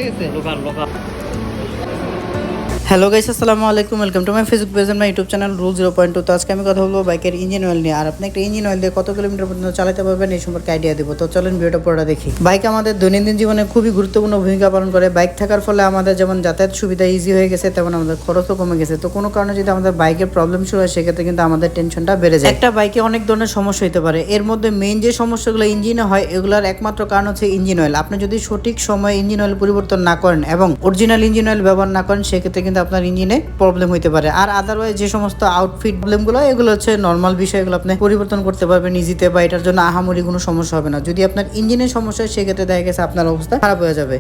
গেছে local hello guys, আসসালামু আলাইকুম। Welcome to my Facebook page and my YouTube channel rule 0.2। তো আজকে আমি কথা বলবো বাইকের ইঞ্জিন অয়েল নিয়ে। আর আপনি একটা ইঞ্জিন অয়েল দিয়ে কত কিলোমিটার পর্যন্ত চালাতে পারবেন এই সম্পর্কে আইডিয়া দেবো। তো চলেন ভিডিওটা পুরোটা দেখি। বাইক আমাদের দৈনন্দিন জীবনে খুবই গুরুত্বপূর্ণ ভূমিকা পালন করে। বাইক থাকার ফলে আমাদের যেমন যাতায়াত সুবিধা ইজি হয়ে গেছে, তেমন আমাদের খরচও কমে গেছে। তো কোনো কারণে যদি আমাদের বাইকের প্রবলেম শুরু হয়, সেক্ষেত্রে কিন্তু আমাদের টেনশনটা বেড়ে যায়। একটা বাইকে অনেক ধরনের সমস্যা হতে পারে। এর মধ্যে মেইন যে সমস্যাগুলো ইঞ্জিনে হয়, এগুলোর একমাত্র কারণ হচ্ছে ইঞ্জিন অয়েল। আপনি যদি সঠিক সময়ে ইঞ্জিন অয়েল পরিবর্তন না করেন এবং অরিজিনাল ইঞ্জিন অয়েল ব্যবহার না করেন, সেক্ষেত্রে কিন্তু আপনার ইঞ্জিনে প্রবলেম হইতে পারে। আর আদারওয়াইজ যে সমস্ত আউটফিট প্রবলেমগুলো, এগুলো হচ্ছে নর্মাল বিষয়, এগুলো আপনি পরিবর্তন করতে পারবেন ইজিতে, বা এটার জন্য আহামরি কোনো সমস্যা হবে না। যদি আপনার ইঞ্জিনের সমস্যা হয়, সেক্ষেত্রে দেখা গেছে আপনার অবস্থা খারাপ হয়ে যাবে।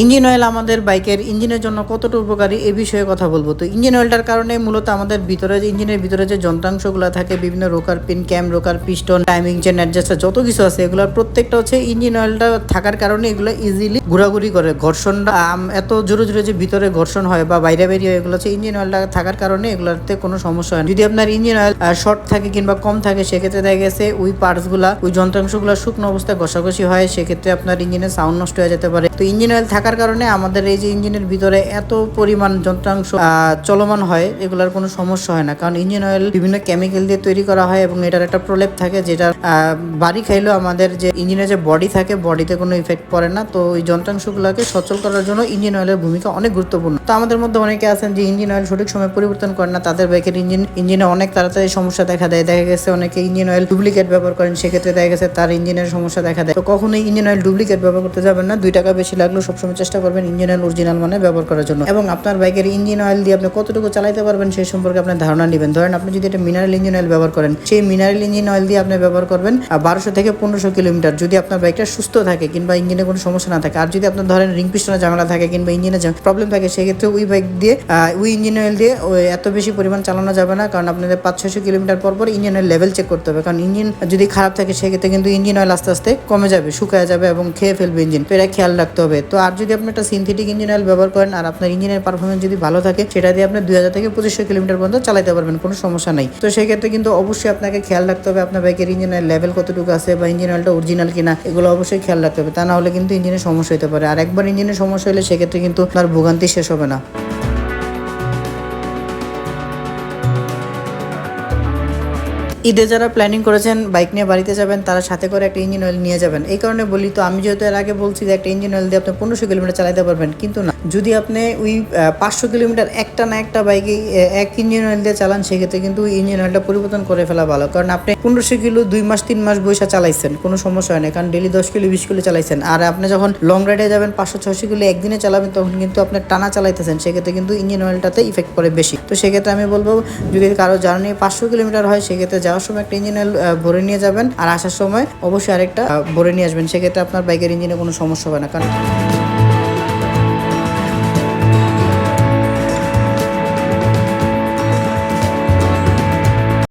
ইঞ্জিন অয়েল আমাদের বাইকের ইঞ্জিনের জন্য কতটা উপকারী এই বিষয়ে কথা বলবো। তো ইঞ্জিন অয়েলটার কারণে মূলত আমাদের ভিতরে ইঞ্জিনের ভিতরে যে যন্ত্রাংশগুলো থাকে, বিভিন্ন রোকার পিন, ক্যাম রোকার, পিস্টন, টাইমিং চেন, অ্যাডজাস্টার, যত কিছু আছে, এগুলোর প্রত্যেকটা হচ্ছে ইঞ্জিন অয়েলটা থাকার কারণে এগুলো ইজিলি ঘোরাঘুরি করে। ঘর্ষণটা এত জোরে জোরে যে ভিতরে ঘর্ষণ হয় বা বাইরে বেরিয়ে, এগুলো হচ্ছে ইঞ্জিন অয়েলটা থাকার কারণে এগুলোতে কোনো সমস্যা হয় না। যদি আপনার ইঞ্জিন অয়েল শর্ট থাকে কিংবা কম থাকে, সেক্ষেত্রে দেখা গেছে ওই পার্টসগুলা, ওই যন্ত্রাংশগুলো শুকনো অবস্থায় ঘষাঘষি হয়, সেক্ষেত্রে আপনার ইঞ্জিনের সাউন্ড নষ্ট হয়ে যেতে পারে। তো ইঞ্জিন অয়েল থাকার কারণে আমাদের এই যে ইঞ্জিনের ভিতরে এত পরিমাণ যন্ত্রাংশ চলমান হয়, এগুলোর কোনো সমস্যা হয় না। কারণ ইঞ্জিন অয়েল বিভিন্ন কেমিক্যাল দিয়ে তৈরি করা হয় এবং এটার একটা প্রলেপ থাকে, যেটা বাড়ি খাইলেও আমাদের যে ইঞ্জিনের যে বডি থাকে, বডিতে কোনো ইফেক্ট পড়ে না। তো এই যন্ত্রাংশগুলোকে সচল করার জন্য ইঞ্জিন অয়েলের ভূমিকা অনেক গুরুত্বপূর্ণ। তো আমাদের মধ্যে অনেকে আছেন যে ইঞ্জিন অয়েল সঠিক সময় পরিবর্তন করেন না, তাদের বাইকের ইঞ্জিনে অনেক তাড়াতাড়ি সমস্যা দেখা দেয়। দেখা গেছে অনেকে ইঞ্জিন অয়েল ডুপ্লিকেট ব্যবহার করেন, সেক্ষেত্রে দেখা গেছে তার ইঞ্জিনের সমস্যা দেখা দেয়। তো কখনোই ইঞ্জিন অয়েল ডুপ্লিকেট ব্যবহার করতে যাবেন না। 2 টাকা বেশি লাগলেও সবসময় চেষ্টা করবেন ইঞ্জিন অয়েল অরিজিনাল মানে ব্যবহার করার জন্য। এবং আপনার বাইকের ইঞ্জিন অয়েল দিয়ে আপনি কতটুকু চালাতে পারবেন সেই সম্পর্কে আপনার ধারণা নেবেন। ধরেন আপনি যদি একটা মিনারেল ইঞ্জিন অয়েল ব্যবহার করেন, সেই মিনারেল ইঞ্জিন অয়েল দিয়ে আপনি ব্যবহার করবেন 1200 থেকে 1500 কিলোমিটার, যদি আপনার বাইকটা সুস্থ থাকে কিংবা ইঞ্জিনে কোনো সমস্যা না থাকে। আর যদি আপনার ধরেন রিং পিস্টনের ঝামেলা থাকে কিংবা ইঞ্জিনে প্রবলেম থাকে, সেক্ষেত্রে ওই বাইক দিয়ে ওই ইঞ্জিন অয়েল দিয়ে এত বেশি পরিমাণ চালানো যাবে না। কারণ আপনাদের 500-600 কিলোমিটার পর পর ইঞ্জিন অয়েল লেভেল চেক করতে হবে। কারণ ইঞ্জিন যদি খারাপ থাকে, সেক্ষেত্রে কিন্তু ইঞ্জিন অয়েল আস্তে আস্তে কমে যাবে, শুকায় যাবে এবং খেয়ে ফেলবে ইঞ্জিন। তো এটা খেয়াল রাখতে হবে। তো আর যদি আপনি একটা সিনথেটিক ইঞ্জিন অয়েল ব্যবহার করেন আর আপনার ইঞ্জিনের পারফরমেন্স যদি ভালো থাকে, সেটা দিয়ে আপনি 2000 থেকে 2500 কিলোমিটার পর্যন্ত চালাতে পারবেন, কোনো সমস্যা নেই। তো সেক্ষেত্রে কিন্তু অবশ্যই আপনাকে খেয়াল রাখতে হবে আপনার বাইকের ইঞ্জিনের লেভেল কতটুকু আছে বা ইঞ্জিন অয়েলটা অরিজিনাল কিনা, এগুলো অবশ্যই খেয়াল রাখতে হবে। তা না হলে কিন্তু ইঞ্জিনের সমস্যা হতে পারে। আর একবার ইঞ্জিনের সমস্যা হলে সেক্ষেত্রে কিন্তু আপনার ভোগান্তি শেষ হবে না। ঈদে যারা প্ল্যানিং করেছেন বাইক নিয়ে বাড়িতে যাবেন, তারা সাথে করে একটা ইঞ্জিন অয়েল নিয়ে যাবেন। এই কারণে বলি, তো আমি যেহেতু এর আগে বলছি যে একটা ইঞ্জিন অয়েল দিয়ে আপনি 1500 কিলোমিটার চালাতে পারবেন, কিন্তু না, যদি আপনি ওই 500 কিলোমিটার একটা না একটা বাইকে এক ইঞ্জিন অয়েল দিয়ে চালান, সেক্ষেত্রে কিন্তু ওই ইঞ্জিন অয়েলটা পরিবর্তন করে ফেলা ভালো। কারণ আপনি 1500 কিলো 2 মাস 3 মাস বৈশা চালাইছেন, কোনো সমস্যা হয় না, কারণ ডেলি 10 কিলো 20 কিলো চালাইছেন। আর আপনি যখন লং রাইডে যাবেন 500-600 কিলো একদিনে চালাবেন, তখন কিন্তু আপনি টানা চালাইতেছেন, সেক্ষেত্রে কিন্তু ইঞ্জিন অয়েলটাতে ইফেক্ট পড়ে বেশি। তো সেক্ষেত্রে আমি বলবো, যদি কারো জার্নি 500 কিলোমিটার হয়, সেক্ষেত্রে যাওয়ার সময় একটা ইঞ্জিন অয়েল ভরে নিয়ে যাবেন, আর আসার সময় অবশ্যই আরেকটা ভরে নিয়ে আসবেন। সেক্ষেত্রে আপনার বাইকের ইঞ্জিনে কোনো সমস্যা হবে না। কারণ